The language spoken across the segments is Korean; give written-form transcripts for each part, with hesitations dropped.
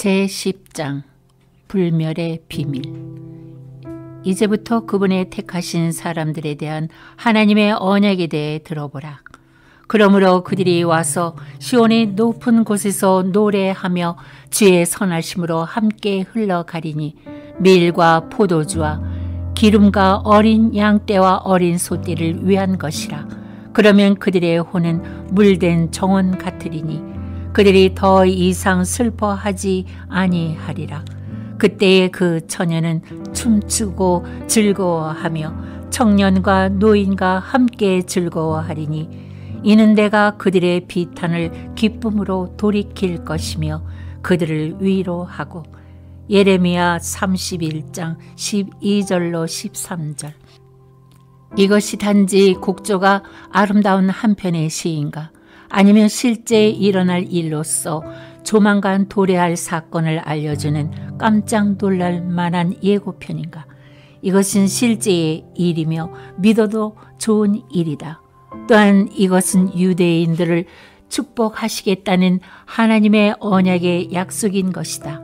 제10장 불멸의 비밀. 이제부터 그분의 택하신 사람들에 대한 하나님의 언약에 대해 들어보라. 그러므로 그들이 와서 시온의 높은 곳에서 노래하며 주의 선하심으로 함께 흘러가리니 밀과 포도주와 기름과 어린 양떼와 어린 소떼를 위한 것이라. 그러면 그들의 혼은 물된 정원 같으리니 그들이 더 이상 슬퍼하지 아니하리라. 그때에 그 처녀는 춤추고 즐거워하며 청년과 노인과 함께 즐거워하리니 이는 내가 그들의 비탄을 기쁨으로 돌이킬 것이며 그들을 위로하고. 예레미야 31장 12절로 13절. 이것이 단지 곡조가 아름다운 한편의 시인가, 아니면 실제 일어날 일로서 조만간 도래할 사건을 알려주는 깜짝 놀랄 만한 예고편인가? 이것은 실제의 일이며 믿어도 좋은 일이다. 또한 이것은 유대인들을 축복하시겠다는 하나님의 언약의 약속인 것이다.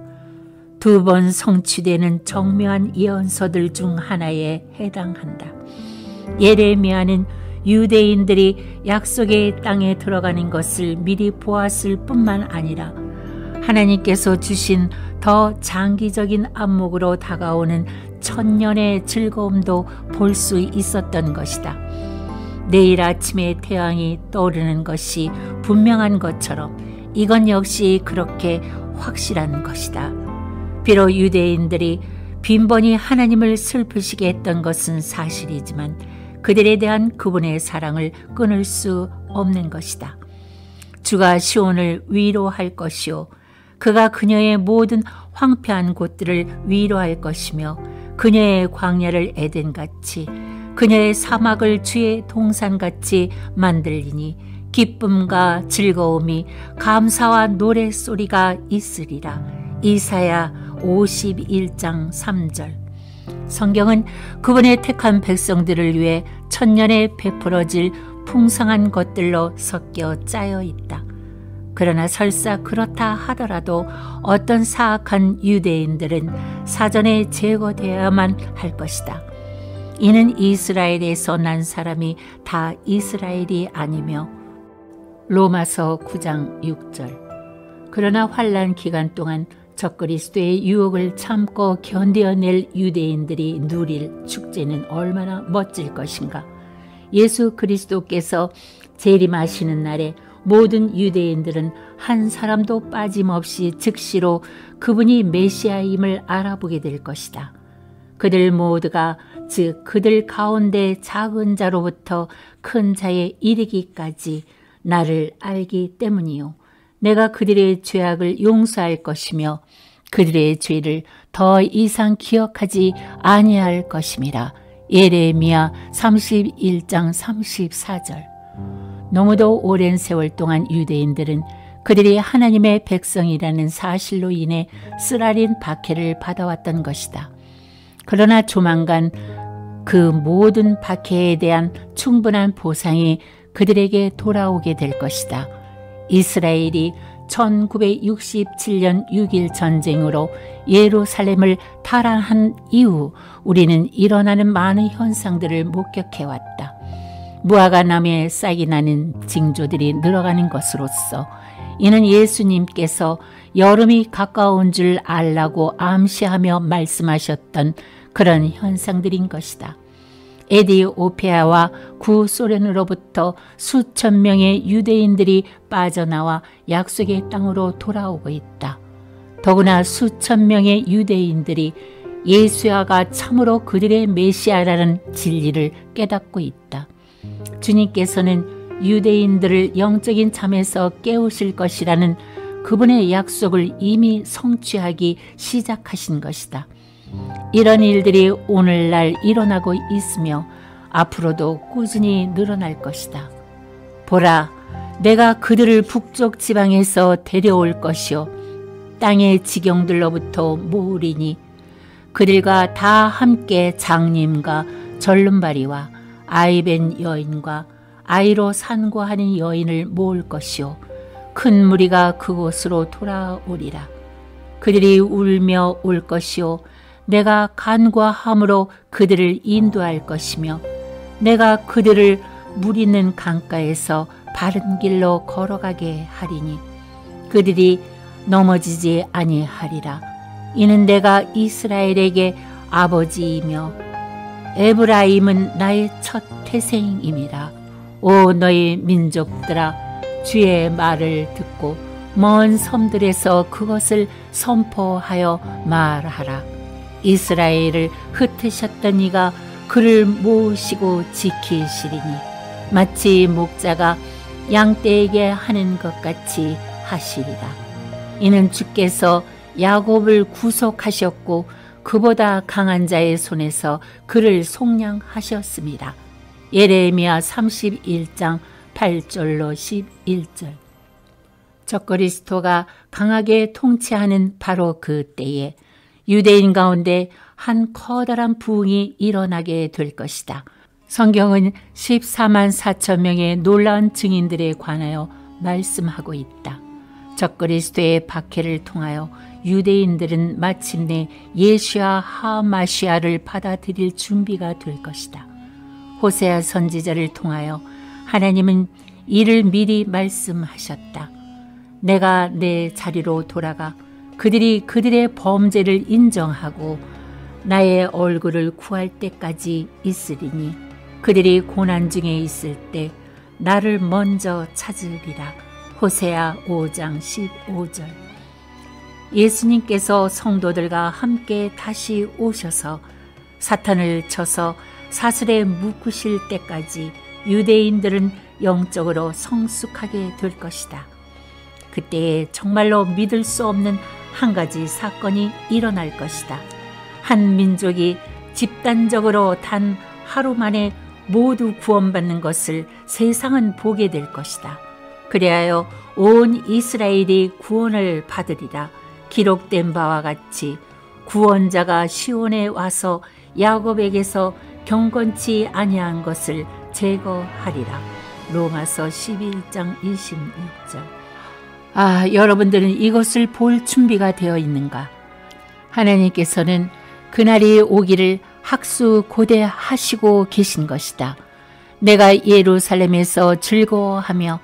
2번 성취되는 정묘한 예언서들 중 하나에 해당한다. 예레미야는 유대인들이 약속의 땅에 들어가는 것을 미리 보았을 뿐만 아니라 하나님께서 주신 더 장기적인 안목으로 다가오는 천년의 즐거움도 볼 수 있었던 것이다. 내일 아침에 태양이 떠오르는 것이 분명한 것처럼 이건 역시 그렇게 확실한 것이다. 비록 유대인들이 빈번히 하나님을 슬프시게 했던 것은 사실이지만 그들에 대한 그분의 사랑을 끊을 수 없는 것이다. 주가 시온을 위로할 것이요 그가 그녀의 모든 황폐한 곳들을 위로할 것이며 그녀의 광야를 에덴같이 그녀의 사막을 주의 동산같이 만들리니 기쁨과 즐거움이 감사와 노랫소리가 있으리라. 이사야 51장 3절. 성경은 그분의 택한 백성들을 위해 천년에 베풀어질 풍성한 것들로 섞여 짜여 있다. 그러나 설사 그렇다 하더라도 어떤 사악한 유대인들은 사전에 제거되어야만 할 것이다. 이는 이스라엘에서 난 사람이 다 이스라엘이 아니며 로마서 9장 6절. 그러나 환난 기간 동안 적그리스도의 유혹을 참고 견뎌낼 유대인들이 누릴 축제는 얼마나 멋질 것인가. 예수 그리스도께서 재림하시는 날에 모든 유대인들은 한 사람도 빠짐없이 즉시로 그분이 메시아임을 알아보게 될 것이다. 그들 모두가 즉 그들 가운데 작은 자로부터 큰 자에 이르기까지 나를 알기 때문이요 내가 그들의 죄악을 용서할 것이며 그들의 죄를 더 이상 기억하지 아니할 것임이라. 예레미야 31장 34절. 너무도 오랜 세월 동안 유대인들은 그들이 하나님의 백성이라는 사실로 인해 쓰라린 박해를 받아왔던 것이다. 그러나 조만간 그 모든 박해에 대한 충분한 보상이 그들에게 돌아오게 될 것이다. 이스라엘이 1967년 6.1 전쟁으로 예루살렘을 탈환한 이후 우리는 일어나는 많은 현상들을 목격해왔다. 무화과 나무에 싹이 나는 징조들이 늘어가는 것으로서 이는 예수님께서 여름이 가까운 줄 알라고 암시하며 말씀하셨던 그런 현상들인 것이다. 에디오피아와 구소련으로부터 수천 명의 유대인들이 빠져나와 약속의 땅으로 돌아오고 있다. 더구나 수천 명의 유대인들이 예수야가 참으로 그들의 메시아라는 진리를 깨닫고 있다. 주님께서는 유대인들을 영적인 잠에서 깨우실 것이라는 그분의 약속을 이미 성취하기 시작하신 것이다. 이런 일들이 오늘날 일어나고 있으며 앞으로도 꾸준히 늘어날 것이다. 보라, 내가 그들을 북쪽 지방에서 데려올 것이요 땅의 지경들로부터 모으리니 그들과 다 함께 장님과 절름발이와 아이벤 여인과 아이로 산고하는 여인을 모을 것이요 큰 무리가 그곳으로 돌아오리라. 그들이 울며 올 것이요 내가 간과함으로 그들을 인도할 것이며 내가 그들을 물 있는 강가에서 바른 길로 걸어가게 하리니 그들이 넘어지지 아니하리라. 이는 내가 이스라엘에게 아버지이며 에브라임은 나의 첫 태생임이라. 오 너희 민족들아, 주의 말을 듣고 먼 섬들에서 그것을 선포하여 말하라. 이스라엘을 흩으셨던 이가 그를 모으시고 지키시리니 마치 목자가 양떼에게 하는 것 같이 하시리라. 이는 주께서 야곱을 구속하셨고 그보다 강한 자의 손에서 그를 속량하셨습니다. 예레미야 31장 8절로 11절. 적그리스도가 강하게 통치하는 바로 그 때에 유대인 가운데 한 커다란 부흥이 일어나게 될 것이다. 성경은 14만 4천 명의 놀라운 증인들에 관하여 말씀하고 있다. 적그리스도의 박해를 통하여 유대인들은 마침내 예수와 하마시아를 받아들일 준비가 될 것이다. 호세아 선지자를 통하여 하나님은 이를 미리 말씀하셨다. 내가 내 자리로 돌아가 그들이 그들의 범죄를 인정하고 나의 얼굴을 구할 때까지 있으리니 그들이 고난 중에 있을 때 나를 먼저 찾으리라. 호세아 5장 15절. 예수님께서 성도들과 함께 다시 오셔서 사탄을 쳐서 사슬에 묶으실 때까지 유대인들은 영적으로 성숙하게 될 것이다. 그때에 정말로 믿을 수 없는 한 가지 사건이 일어날 것이다. 한 민족이 집단적으로 단 하루 만에 모두 구원받는 것을 세상은 보게 될 것이다. 그리하여 온 이스라엘이 구원을 받으리라. 기록된 바와 같이 구원자가 시온에 와서 야곱에게서 경건치 아니한 것을 제거하리라. 로마서 11장 26절. 여러분들은 이것을 볼 준비가 되어 있는가? 하나님께서는 그날이 오기를 학수고대하시고 계신 것이다. 내가 예루살렘에서 즐거워하며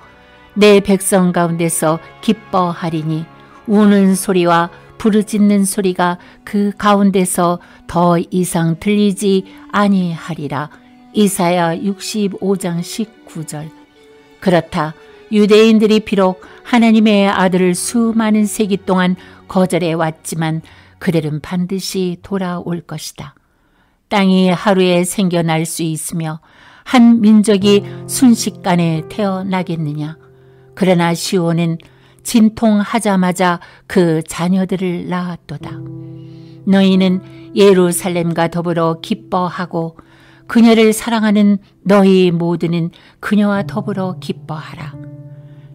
내 백성 가운데서 기뻐하리니 우는 소리와 부르짖는 소리가 그 가운데서 더 이상 들리지 아니하리라. 이사야 65장 19절. 그렇다. 유대인들이 비록 하나님의 아들을 수많은 세기 동안 거절해 왔지만 그들은 반드시 돌아올 것이다. 땅이 하루에 생겨날 수 있으며 한 민족이 순식간에 태어나겠느냐. 그러나 시온은 진통하자마자 그 자녀들을 낳았도다. 너희는 예루살렘과 더불어 기뻐하고 그녀를 사랑하는 너희 모두는 그녀와 더불어 기뻐하라.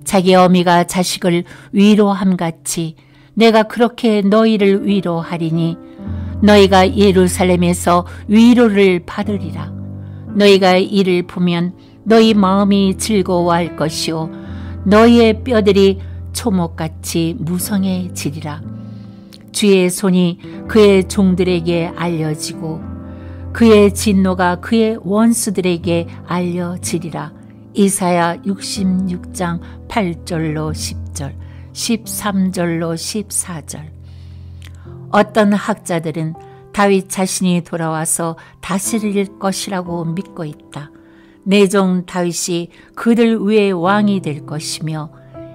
자기 어미가 자식을 위로함같이 내가 그렇게 너희를 위로하리니 너희가 예루살렘에서 위로를 받으리라. 너희가 이를 보면 너희 마음이 즐거워할 것이요 너희의 뼈들이 초목같이 무성해지리라. 주의 손이 그의 종들에게 알려지고 그의 진노가 그의 원수들에게 알려지리라. 이사야 66장 8절로 10절, 13절로 14절. 어떤 학자들은 다윗 자신이 돌아와서 다스릴 것이라고 믿고 있다. 내종 다윗이 그들 위에 왕이 될 것이며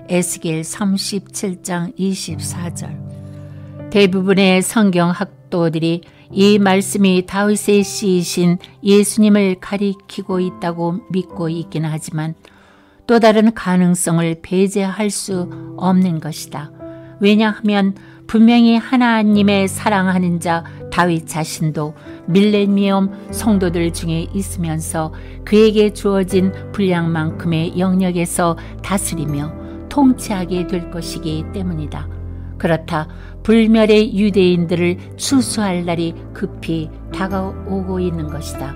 에스겔 37장 24절. 대부분의 성경 학도들이 이 말씀이 다윗의 씨이신 예수님을 가리키고 있다고 믿고 있긴 하지만 또 다른 가능성을 배제할 수 없는 것이다. 왜냐하면 분명히 하나님의 사랑하는 자 다윗 자신도 밀레니엄 성도들 중에 있으면서 그에게 주어진 분량만큼의 영역에서 다스리며 통치하게 될 것이기 때문이다. 그렇다. 불멸의 유대인들을 추수할 날이 급히 다가오고 있는 것이다.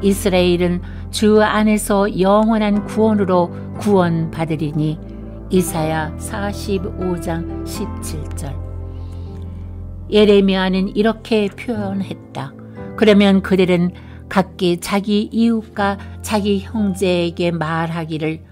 이스라엘은 주 안에서 영원한 구원으로 구원받으리니 이사야 45장 17절. 예레미야는 이렇게 표현했다. 그러면 그들은 각기 자기 이웃과 자기 형제에게 말하기를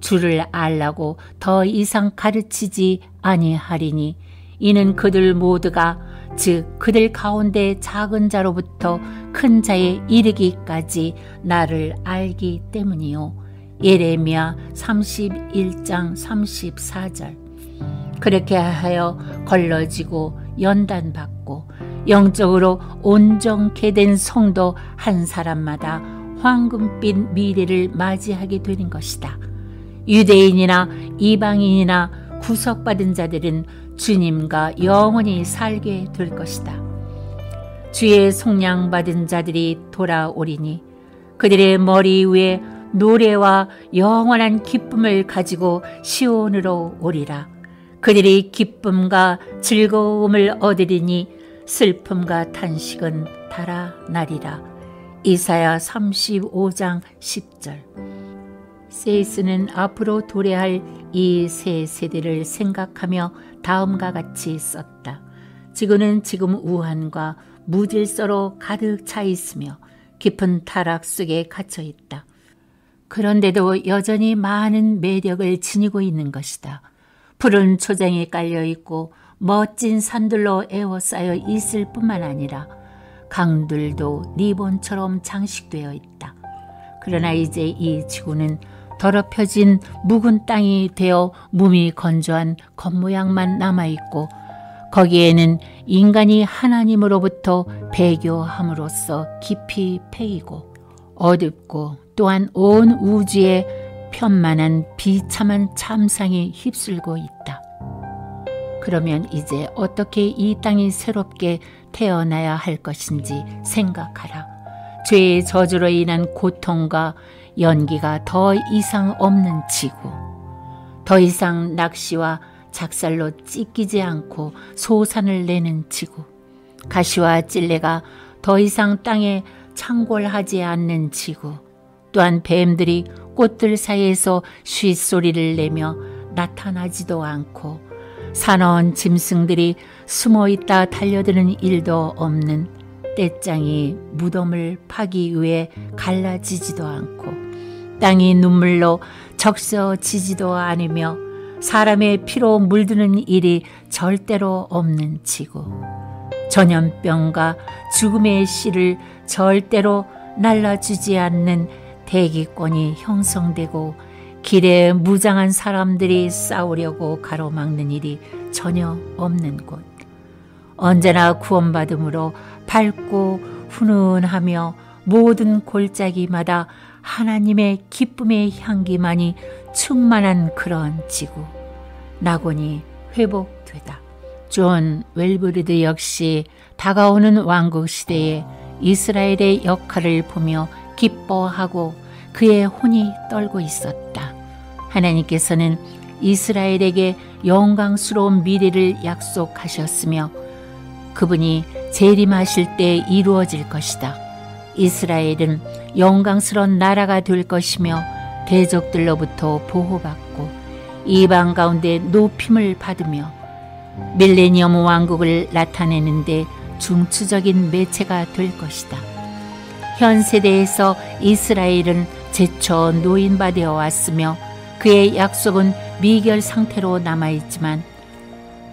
주를 알라고 더 이상 가르치지 아니하리니 이는 그들 모두가 즉 그들 가운데 작은 자로부터 큰 자에 이르기까지 나를 알기 때문이요. 예레미야 31장 34절. 그렇게 하여 걸러지고 연단받고 영적으로 온전케 된 성도 한 사람마다 황금빛 미래를 맞이하게 되는 것이다. 유대인이나 이방인이나 구속받은 자들은 주님과 영원히 살게 될 것이다. 주의 속량받은 자들이 돌아오리니 그들의 머리 위에 노래와 영원한 기쁨을 가지고 시온으로 오리라. 그들이 기쁨과 즐거움을 얻으리니 슬픔과 탄식은 달아나리라. 이사야 35장 10절. 세이스는 앞으로 도래할 이 세 세대를 생각하며 다음과 같이 썼다. 지구는 지금 우환과 무질서로 가득 차 있으며 깊은 타락 속에 갇혀 있다. 그런데도 여전히 많은 매력을 지니고 있는 것이다. 푸른 초장이 깔려있고 멋진 산들로 에워싸여 있을 뿐만 아니라 강들도 리본처럼 장식되어 있다. 그러나 이제 이 지구는 더럽혀진 묵은 땅이 되어 몸이 건조한 겉모양만 남아있고 거기에는 인간이 하나님으로부터 배교함으로써 깊이 패이고 어둡고 또한 온 우주에 편만한 비참한 참상이 휩쓸고 있다. 그러면 이제 어떻게 이 땅이 새롭게 태어나야 할 것인지 생각하라. 죄의 저주로 인한 고통과 연기가 더 이상 없는 지구, 더 이상 낚시와 작살로 찢기지 않고 소산을 내는 지구, 가시와 찔레가 더 이상 땅에 창궐하지 않는 지구, 또한 뱀들이 꽃들 사이에서 쉿소리를 내며 나타나지도 않고 사나운 짐승들이 숨어있다 달려드는 일도 없는 떼짱이 무덤을 파기 위해 갈라지지도 않고 땅이 눈물로 적셔지지도 않으며 사람의 피로 물드는 일이 절대로 없는 지구, 전염병과 죽음의 씨를 절대로 날라주지 않는 대기권이 형성되고 길에 무장한 사람들이 싸우려고 가로막는 일이 전혀 없는 곳, 언제나 구원받음으로 밝고 훈훈하며 모든 골짜기마다 하나님의 기쁨의 향기만이 충만한 그런 지구, 낙원이 회복되다. 존 웰브리드 역시 다가오는 왕국 시대에 이스라엘의 역할을 보며 기뻐하고 그의 혼이 떨고 있었다. 하나님께서는 이스라엘에게 영광스러운 미래를 약속하셨으며 그분이 재림하실 때 이루어질 것이다. 이스라엘은 영광스러운 나라가 될 것이며 대적들로부터 보호받고 이방 가운데 높임을 받으며 밀레니엄 왕국을 나타내는데 중추적인 매체가 될 것이다. 현 세대에서 이스라엘은 제쳐 노인바되어 왔으며 그의 약속은 미결 상태로 남아있지만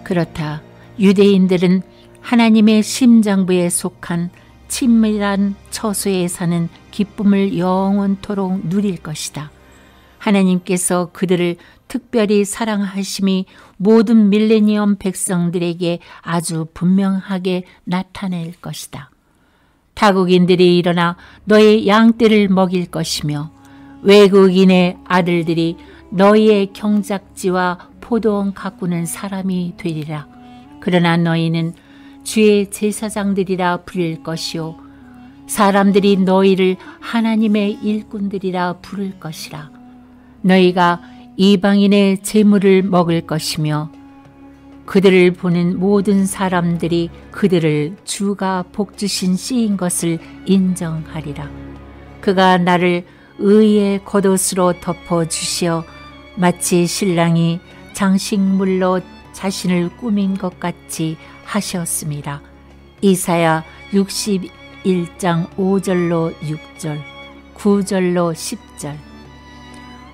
그렇다. 유대인들은 하나님의 심장부에 속한 친밀한 처소에 사는 기쁨을 영원토록 누릴 것이다. 하나님께서 그들을 특별히 사랑하심이 모든 밀레니엄 백성들에게 아주 분명하게 나타낼 것이다. 타국인들이 일어나 너의 양떼를 먹일 것이며 외국인의 아들들이 너희의 경작지와 포도원 가꾸는 사람이 되리라. 그러나 너희는 주의 제사장들이라 부를 것이요 사람들이 너희를 하나님의 일꾼들이라 부를 것이라. 너희가 이방인의 재물을 먹을 것이며 그들을 보는 모든 사람들이 그들을 주가 복주신 씨인 것을 인정하리라. 그가 나를 의의 겉옷으로 덮어주시어 마치 신랑이 장식물로 자신을 꾸민 것 같이 하셨습니다. 이사야 61장 5절로 6절, 9절로 10절.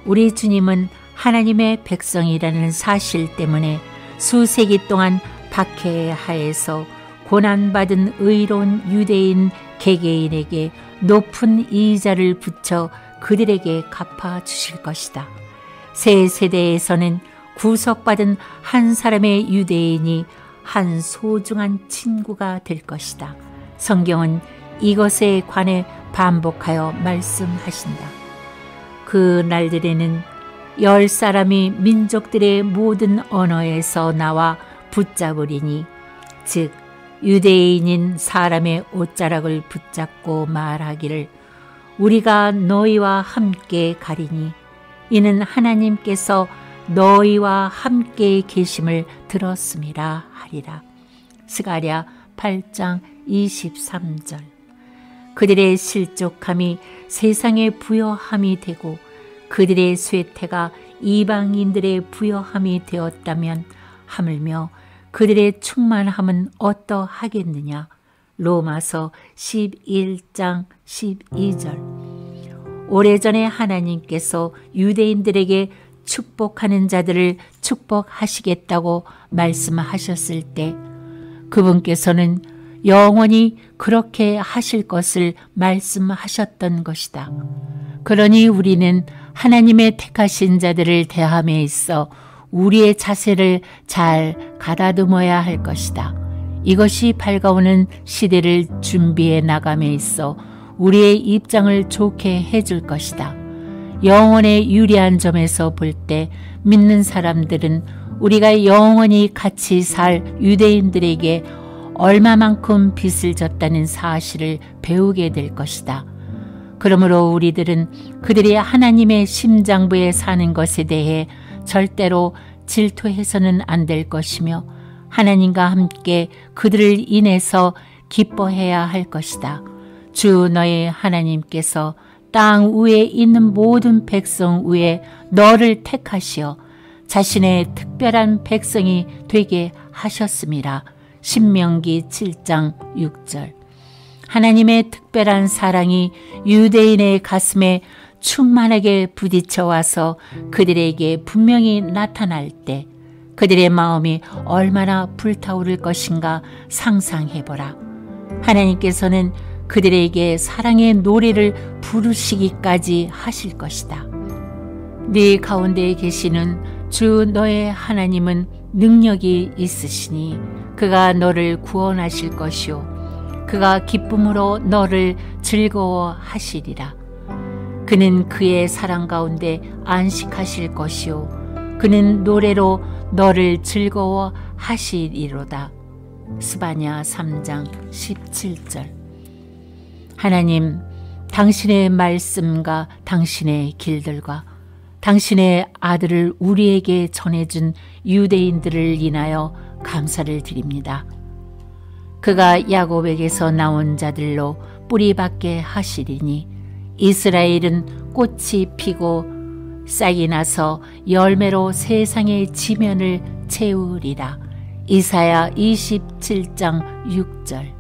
우리 주님은 하나님의 백성이라는 사실 때문에 수세기 동안 박해하에서 고난받은 의로운 유대인 개개인에게 높은 이자를 붙여 그들에게 갚아주실 것이다. 새 세대에서는 구속받은 한 사람의 유대인이 한 소중한 친구가 될 것이다. 성경은 이것에 관해 반복하여 말씀하신다. 그 날들에는 10사람이 민족들의 모든 언어에서 나와 붙잡으리니, 즉 유대인인 사람의 옷자락을 붙잡고 말하기를 우리가 너희와 함께 가리니 이는 하나님께서 너희와 함께 계심을 들었음이라 하리라. 스가랴 8장 23절. 그들의 실족함이 세상의 부요함이 되고 그들의 쇠퇴가 이방인들의 부요함이 되었다면 하물며 그들의 충만함은 어떠하겠느냐. 로마서 11장 12절. 오래전에 하나님께서 유대인들에게 축복하는 자들을 축복하시겠다고 말씀하셨을 때 그분께서는 영원히 그렇게 하실 것을 말씀하셨던 것이다. 그러니 우리는 하나님의 택하신 자들을 대함에 있어 우리의 자세를 잘 가다듬어야 할 것이다. 이것이 밝아오는 시대를 준비해 나감에 있어 우리의 입장을 좋게 해줄 것이다. 영혼의 유리한 점에서 볼 때 믿는 사람들은 우리가 영원히 같이 살 유대인들에게 얼마만큼 빚을 졌다는 사실을 배우게 될 것이다. 그러므로 우리들은 그들이 하나님의 심장부에 사는 것에 대해 절대로 질투해서는 안 될 것이며 하나님과 함께 그들을 인해서 기뻐해야 할 것이다. 주 너의 하나님께서 땅 위에 있는 모든 백성 위에 너를 택하시어 자신의 특별한 백성이 되게 하셨습니다. 신명기 7장 6절. 하나님의 특별한 사랑이 유대인의 가슴에 충만하게 부딪혀 와서 그들에게 분명히 나타날 때 그들의 마음이 얼마나 불타오를 것인가 상상해보라. 하나님께서는 그들에게 사랑의 노래를 부르시기까지 하실 것이다. 네 가운데 계시는 주 너의 하나님은 능력이 있으시니 그가 너를 구원하실 것이요 그가 기쁨으로 너를 즐거워하시리라. 그는 그의 사랑 가운데 안식하실 것이요 그는 노래로 너를 즐거워하시리로다. 스바냐 3장 17절. 하나님, 당신의 말씀과 당신의 길들과 당신의 아들을 우리에게 전해준 유대인들을 인하여 감사를 드립니다. 그가 야곱에게서 나온 자들로 뿌리박게 하시리니 이스라엘은 꽃이 피고 싹이 나서 열매로 세상의 지면을 채우리라. 이사야 27장 6절.